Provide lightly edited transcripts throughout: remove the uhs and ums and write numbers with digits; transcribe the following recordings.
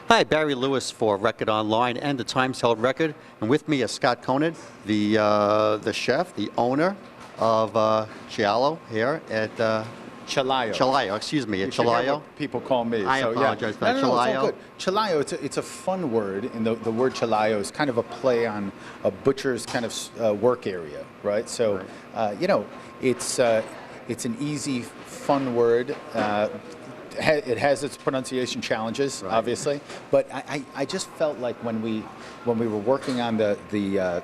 Hi, Barry Lewis for Record Online and the Times Held Record, and with me is Scott Conant, the chef, the owner of Cellaio here at Cellaio. Cellaio, excuse me, at You forget Cellaio. what people call me. I apologize for that. No, it's all Cellaio. good. Cellaio, it's a fun word, and the word Cellaio is kind of a play on a butcher's kind of work area, right? So, it's an easy, fun word. It has its pronunciation challenges, right, obviously, but I just felt like when we were working on the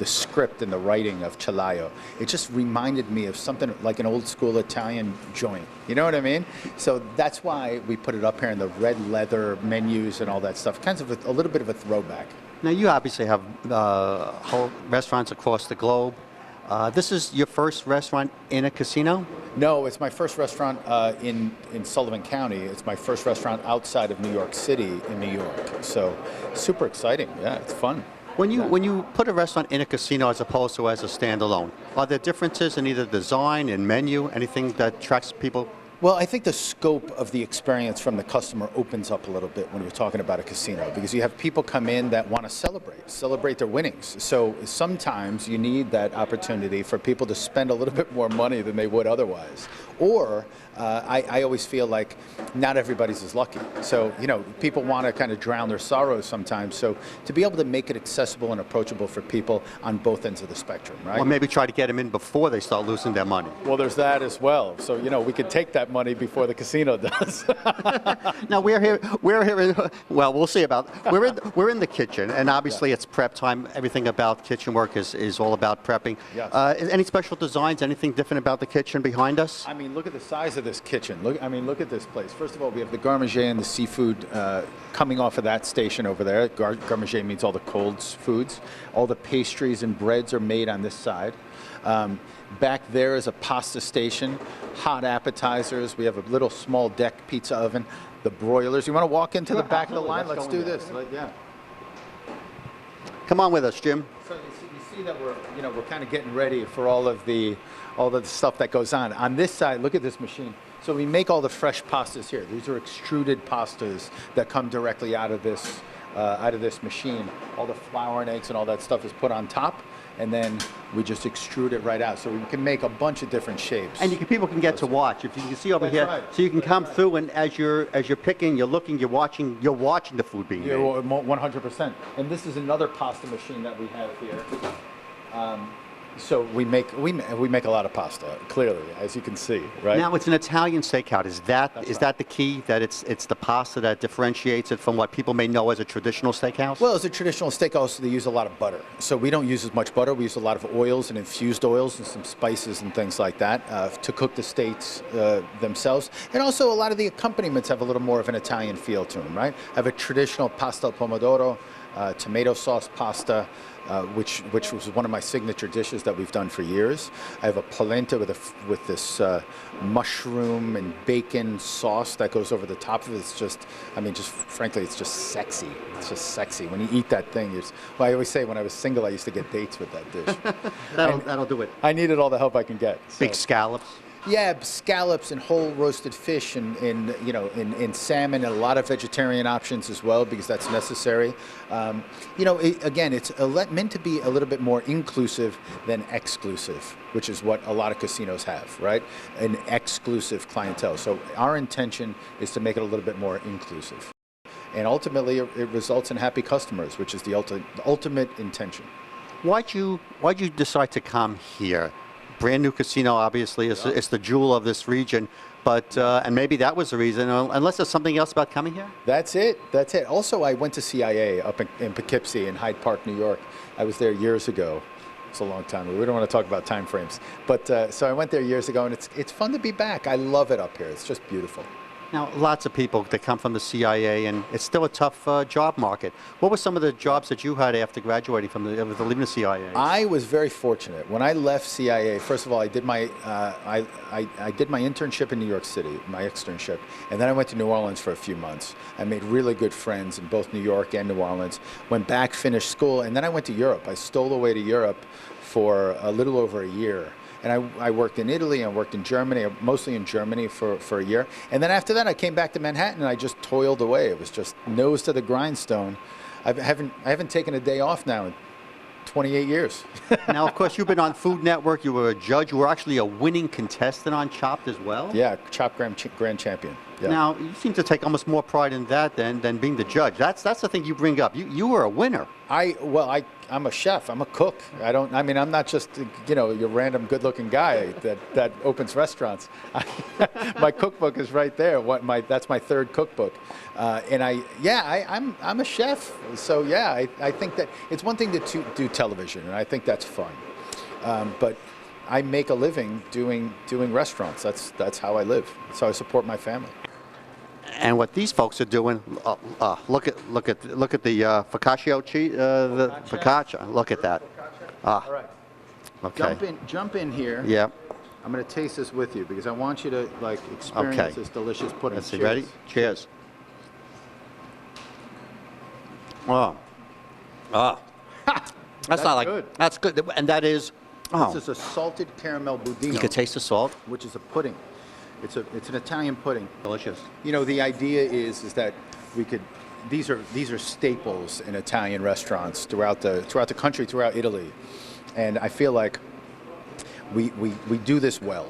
script and the writing of Cellaio, it just reminded me of something like an old school Italian joint. You know what I mean? So that's why we put it up here in the red leather menus and all that stuff. Kind of a little bit of a throwback. Now, you obviously have whole restaurants across the globe. This is your first restaurant in a casino? No, it's my first restaurant in Sullivan County. It's my first restaurant outside of New York City in New York. So super exciting. Yeah, it's fun. When you put a restaurant in a casino as opposed to as a standalone, are there differences in either design and menu, anything that attracts people? Well, I think the scope of the experience from the customer opens up a little bit when you're talking about a casino, because you have people come in that want to celebrate their winnings. So sometimes you need that opportunity for people to spend a little bit more money than they would otherwise. Or I always feel like not everybody's as lucky. So, people want to kind of drown their sorrows sometimes. So to be able to make it accessible and approachable for people on both ends of the spectrum, right? Or maybe try to get them in before they start losing their money. Well, there's that as well. So, we could take that money before the casino does. Now we're here. Well, we'll see about. We're in the kitchen, and obviously it's prep time. Everything about kitchen work is all about prepping. Yes. Any special designs? Anything different about the kitchen behind us? I mean, look at the size of this kitchen. Look at this place. First of all, we have the garde and the seafood coming off of that station over there. Garde means all the cold foods. All the pastries and breads are made on this side. Back there is a pasta station, hot appetizers. We have a little small deck pizza oven, the broilers. You want to walk into the back of the line? Let's do this. Yeah. Come on with us, Jim. So you see that we're kind of getting ready for all of the stuff that goes on. On this side, look at this machine. So we make all the fresh pastas here. These are extruded pastas that come directly out of this machine. All the flour and eggs and all that stuff is put on top, and then we just extrude it right out. So we can make a bunch of different shapes. And people can get to watch. If you can see over That's here, right. so you can come through, and as you're picking, you're looking, you're watching the food being made. 100%. And this is another pasta machine that we have here. So we make a lot of pasta, clearly, as you can see, right? Now it's an Italian steakhouse. Is that the key? That it's the pasta that differentiates it from what people may know as a traditional steakhouse? Well, as a traditional steakhouse, they use a lot of butter. So we don't use as much butter. We use a lot of oils and infused oils and some spices and things like that to cook the steaks themselves. And also a lot of the accompaniments have a little more of an Italian feel to them, right? I have a traditional pasta al pomodoro, tomato sauce pasta, which was one of my signature dishes that we've done for years. I have a polenta with this mushroom and bacon sauce that goes over the top of it. It's frankly, it's just sexy. It's just sexy. When you eat that thing, I always say when I was single, I used to get dates with that dish. That'll do it. I needed all the help I can get. So. Big scallops. Yeah, scallops and whole roasted fish and salmon, and a lot of vegetarian options as well, because that's necessary. Again, it's meant to be a little bit more inclusive than exclusive, which is what a lot of casinos have, right? An exclusive clientele. So our intention is to make it a little bit more inclusive. And ultimately, it results in happy customers, which is the ultimate intention. Why'd you decide to come here? Brand new casino, obviously, it's the jewel of this region, but and maybe that was the reason. Unless there's something else about coming here. That's it. Also, I went to CIA up in Poughkeepsie in Hyde Park, New York. I was there years ago. It's a long time. We don't want to talk about time frames, but so I went there years ago, and it's fun to be back. I love it up here. It's just beautiful. Now, lots of people that come from the CIA, and it's still a tough job market. What were some of the jobs that you had after graduating from leaving the CIA? I was very fortunate. When I left CIA, first of all, I did my I did my internship in New York City, my externship, and then I went to New Orleans for a few months. I made really good friends in both New York and New Orleans. Went back, finished school, and then I went to Europe. I stole away to Europe for a little over a year. And I worked in Italy and worked in Germany, mostly in Germany for a year. And then after that, I came back to Manhattan and I just toiled away. It was just nose to the grindstone. I haven't taken a day off now in 28 years. Now, of course, you've been on Food Network. You were a judge. You were actually a winning contestant on Chopped as well. Yeah, Chopped Grand Champion. Yeah. Now, you seem to take almost more pride in that than being the judge. That's the thing you bring up. You were a winner. I'm a chef. I'm a cook. I'm not just, your random good-looking guy that opens restaurants. My cookbook is right there. That's my third cookbook. I'm a chef. So yeah, I think that it's one thing to do television, and I think that's fun. But I make a living doing restaurants. That's how I live. That's how I support my family. And what these folks are doing, look at the focaccia cheese, the focaccia. Look at that. All right. Okay. Jump in here. Yeah. I'm going to taste this with you because I want you to experience this delicious pudding. Let's see. Ready? Cheers. Oh. Oh. That's not like good. That's good. And that is. Oh. This is a salted caramel budino. You can taste the salt. Which is a pudding. It's an Italian pudding. Delicious. The idea is that we could. These are staples in Italian restaurants throughout the country, throughout Italy, and I feel like we do this well,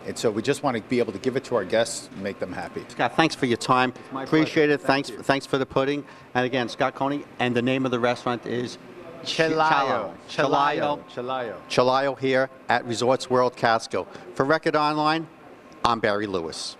and so we just want to be able to give it to our guests and make them happy. Scott, thanks for your time. My Appreciate pleasure. it. Thanks for the pudding. And again, Scott Conant, and the name of the restaurant is Cellaio. Cellaio here at Resorts World Casco. For Record Online, I'm Barry Lewis.